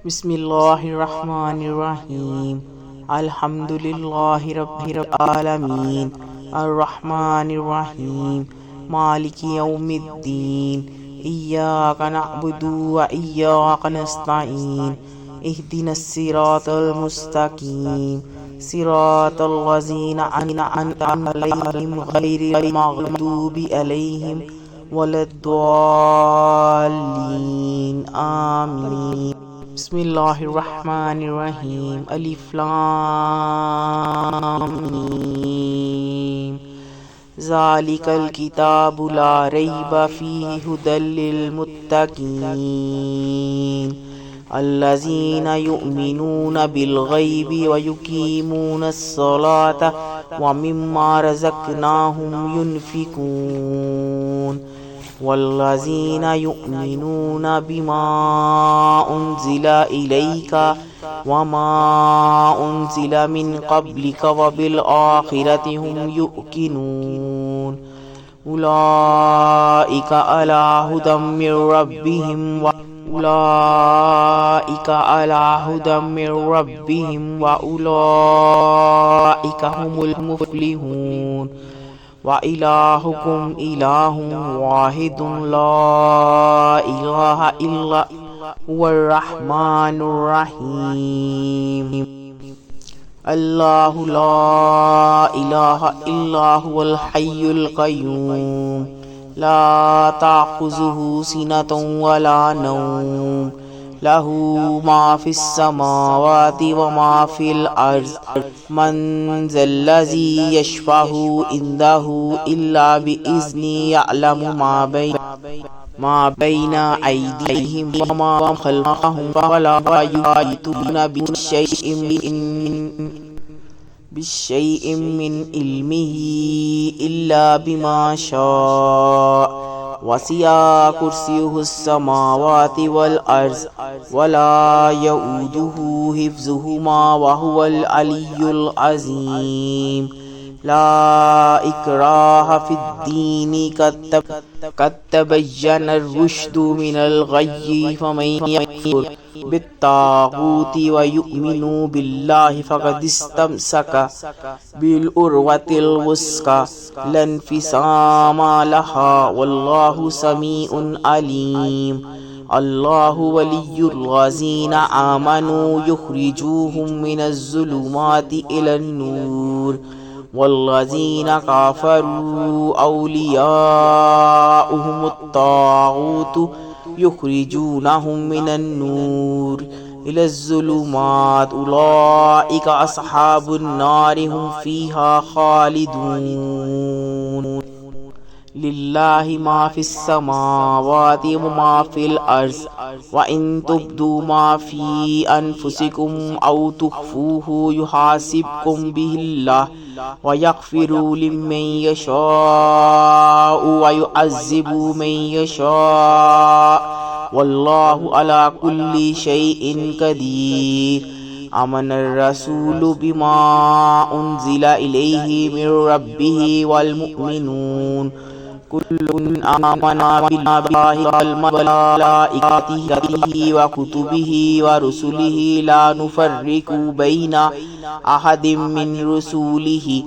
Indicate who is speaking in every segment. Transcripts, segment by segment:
Speaker 1: بسم اللہ الرحمن الرحیم الحمد للہ رب العالمین الرحمن الرحیم مالک یوم الدین ایاک نعبد و ایاک نستعین اہدنا الصراط المستقیم صراط الذین انعمت علیہم غیر المغضوب علیہم ولا الضالین آمین۔ بسم اللہ الرحمن الرحیم الف لام میم ذالک الکتاب لا ریب فیہ ھدی للمتقین الذین یؤمنون بالغیب ویقیمون الصلاة ومما رزقناہم ینفقون والذین یؤمنون بما انزل الیک وما انزل من قبلک وبالآخرۃ هم یوقنون اولئک علی ھدی من ربہم واولئک هم المفلحون وَإِلَٰهُكُمْ إِلَٰهٌ وَاحِدٌ لَا إِلَٰهَ إِلَّا هُوَ الرَّحْمَٰنُ الرَّحِيمُ اللہ لا الہ الا هو الحی القیوم لا تأخذہ سنۃ ولا نوم لہ ما فی السماوات وما فی الارض من ذا الذی یشفع عنده الا بإذنہ یعلم ما بین ایدیہم وما خلفہم ولا یحیطون بشیء من علمہ الا بما شاء وسع کرسیہ السماوات والارض ولا یؤودہ حفظہما وہو العلی العظیم لا اکراہ فی الدین قد تبین الرشد من الغی فمن یکفر بالطاغوت ویؤمن باللہ فقد استمسک بالعروۃ الوثقی لا انفصام لہا واللہ سمیع علیم اللہ ولی الذین آمنوا یخرجوہم من الظلمات الی النور والذین کفروا اولیاؤہم الطاغوت یخرجونہم من النور الی الظلمات اولئک اصحاب النار ہم فیہا خالدون للہ ما فی السماوات وما فی الارض وان تبدوا ما فی انفسکم او تخفوہ یحاسبکم بہ اللہ ویغفر لمن یشاء ویعذب من یشاء واللہ علی کل شیء قدیر آمن الرسول بما انزل الیہ من ربہ والمؤمنون کل آمن باللہ وملائکتہ وکتبہ ورسلہ لا نفرق بین احد من رسلہ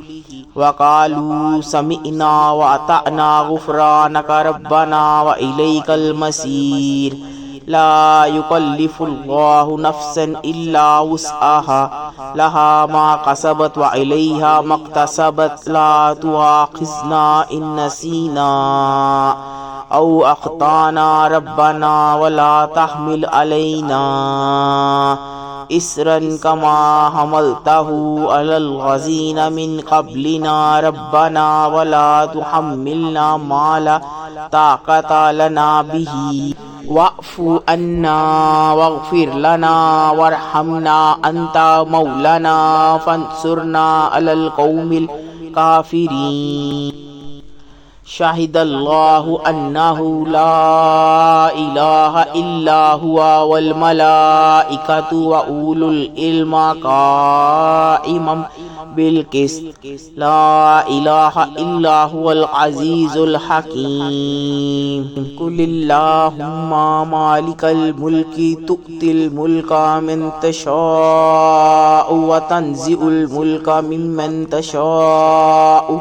Speaker 1: وقالوا سمعنا واطعنا غفرانک ربنا والیک المصیر لا یکلف اللہ نفسا الا وسعها لها ما کسبت وعلیہا ما اکتسبت لا تؤاخذنا ان نسینا او اخطانا ربنا ولا تحمل علینا اسرا کما حملته علی الذین من قبلنا ربنا ولا تحملنا ما لا طاقت لنا به واعف عنا واغفر لنا وارحمنا انت مولانا فانصرنا على القوم الكافرين شاہد اللہ انہ لا الہ الا هو والملائکۃ واولو العلم قائما بالقسط لا الہ الا هو العزیز الحکیم قل اللہم مالک الملک تؤتی الملک من تشاء وتنزع الملک ممن تشاء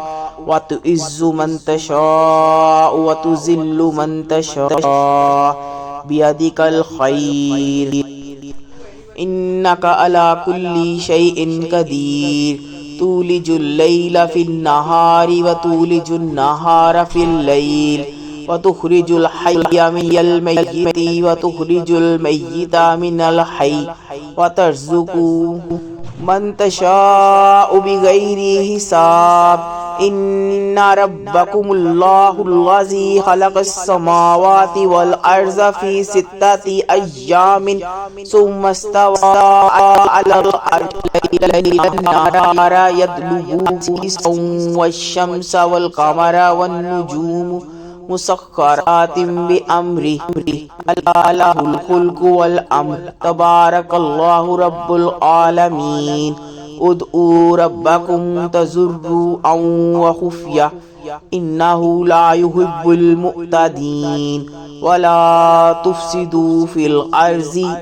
Speaker 1: وتعز من تشاء وتذل من تشاء بیدک الخیر انک علی کل شیء قدیر تولج اللیل فی النہار وتولج النہار فی اللیل وتخرج الحی من المیت وتخرج المیت من الحی وترزق من تشاء بغیر حساب ان ربکم اللہ الذی خلق السماوات والارض فی ستۃ ایام ثم استوى على العرش النهار يطلبه والشمس والقمر والنجوم مسخرات بأمره ألا له الخلق والأمر تبارك الله رب العالمين ادعوا ربكم تضرعا وخفية إنه لا يحب المعتدين ولا تفسدوا في الأرض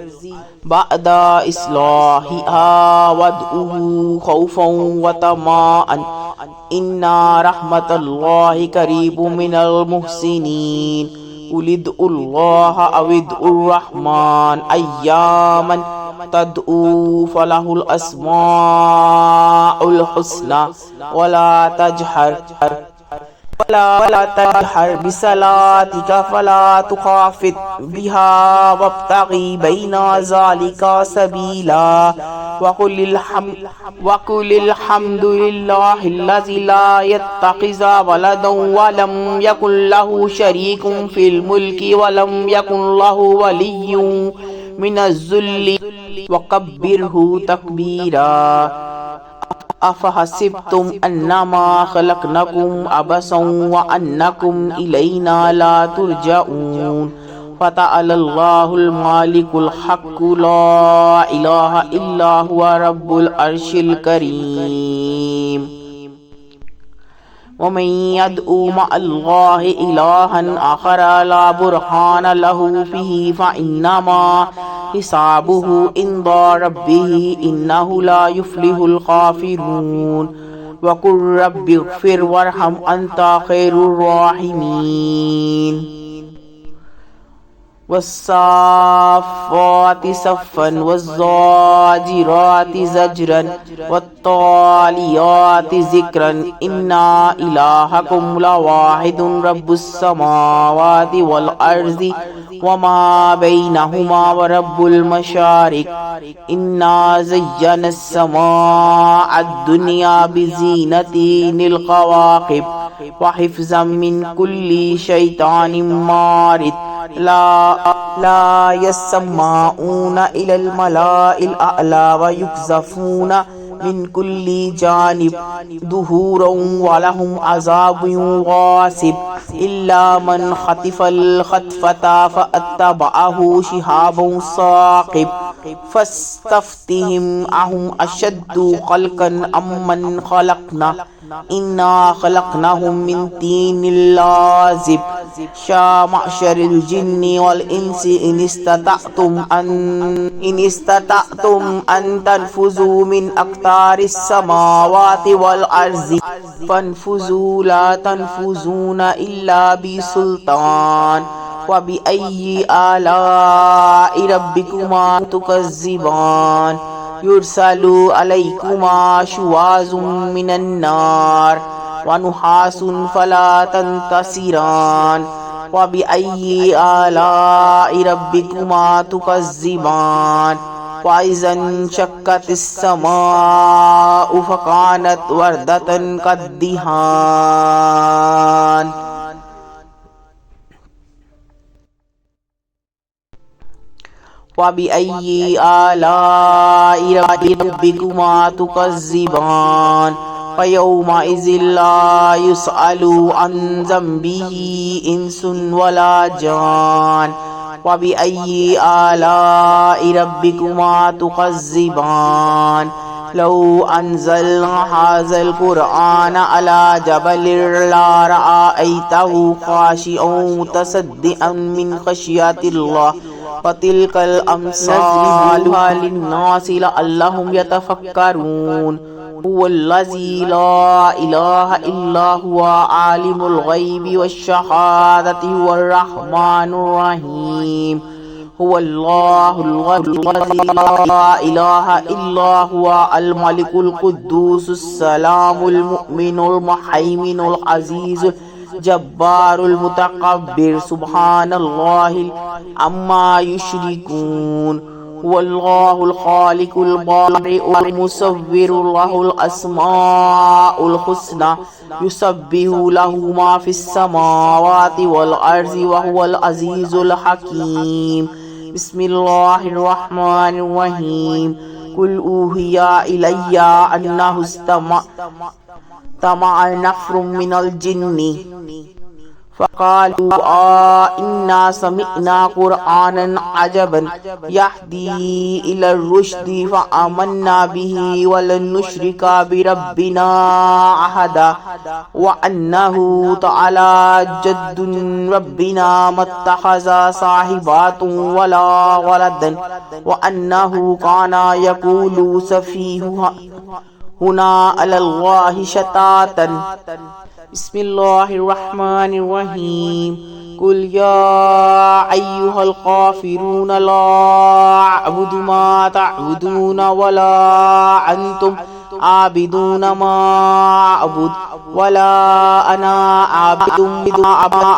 Speaker 1: بعد إصلاحها وادعوه خوفا وطمعا إن رحمة الله قريب من المحسنين قل ادعوا الله أو ادعوا الرحمن أياما تدعوا فله الأسماء الحسنى ولا تجهر بصلاتك فلا تخافت بها وابتغ بين ذلك سبيلا وقل الحمد لله الذي لا يتخذ ولدا ولم يكن له شريك في الملك ولم يكن له ولي من الذل وكبره تكبيرا افحسبتم انما خلقناكم عبثا وانكم الينا لا ترجعون فتعالى الله المالك الحق لا اله الا هو رب العرش الكريم ومن يدعو مع الله إلها آخر لا برهان له به فإنما حسابه عند ربه إنه لا يفلح الكافرون وقل رب اغفر وارحم أنت خير الراحمين والصافات صفا والزاجرات زجرا والتاليات ذكرا إن إلهكم لواحد رب السماوات والأرض وما بينهما ورب المشارق إنا زينا السماء الدنيا بزينة الكواكب وحفظا من كل شيطان مارد لا يسمعون إلى الملأ الأعلى ويقذفون من كل جانب دحورا ولهم عذاب واصب إلا من خطف الخطفة فأتبعه شهاب ثاقب فاستفتهم أهم أشد خلقا أم من خلقنا إنا خلقناهم من طين لازب يا معشر الجن والإنس إن استطعتم أن تنفذوا من أقطار السماوات والأرض فانفذوا لا تنفذون إلا بسلطان وبأي آلاء ربكما تكذبان يرسل عليكما شواظ من النار ونحاس فلا تنتصران وبأي آلاء ربكما تكذبان وإذا انشقت السماء فكانت وردة كالدهان وبأي آلاء ربكما تكذبان فيومئذ لا يسأل عن ذنبه إنس ولا جان وبأي آلاء ربكما تكذبان لو أنزلنا هذا القرآن على جبل لرأيته خاشعا متصدعا من خشية الله وتلك الأمثال للناس لعلهم يتفكرون هو الذي لا إله إلا هو عالم الغيب والشهادة هو الرحمن الرحيم هو الله الذي لا إله إلا هو الملك القدوس السلام المؤمن المهيمن العزيز جبار المتكبر سبحان الله عما يشركون هو الله الخالق البارئ المصور له الأسماء الحسنى يسبح له ما في السماوات والأرض وهو العزيز الحكيم بسم الله الرحمن الرحيم قل أوحي إلي أنه استمع نفر من الجن فقالوا إنا سمعنا قرآنا عجبا يهدي إلى الرشد فآمنا به ولن نشرك بربنا أحدا وأنه تعالى جد ربنا ما اتخذ صاحبات ولا ولدا وأنه كان يقول سفيهنا على الله شتاتا بسم الله الرحمن الرحيم قل يا أيها الكافرون لا أعبد ما تعبدون ولا أنتم عابدون ما أعبد ولا أنا عابد ما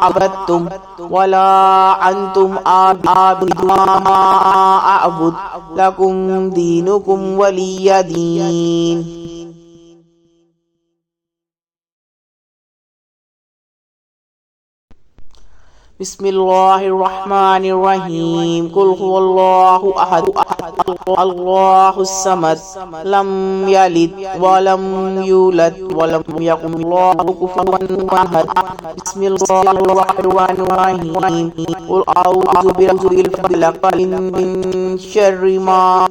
Speaker 1: عبدتم ولا أنتم عابدون ما أعبد لكم دينكم ولي دين بسم الله الرحمن الرحيم قل هو الله أحد الله الصمد لم يلد ولم يولد ولم يكن له كفوا أحد بسم الله الرحمن الرحيم قل أعوذ برب الفلق من شر ما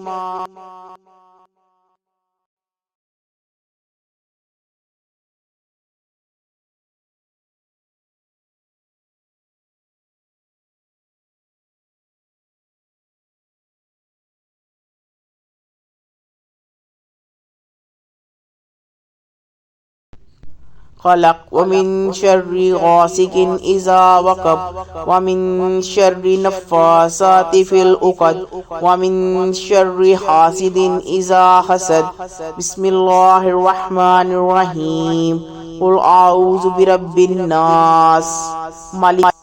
Speaker 1: خلق ومن شر غاسق إذا وقب ومن شر النفاثات في العقد ومن شر حاسد إذا حسد بسم الله الرحمن الرحيم قل أعوذ برب الناس ملك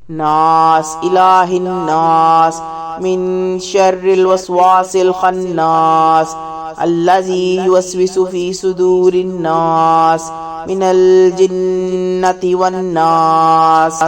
Speaker 1: ناس إله الناس من شر الوسواس الخناس الذي يوسوس في صدور الناس من الجنة والناس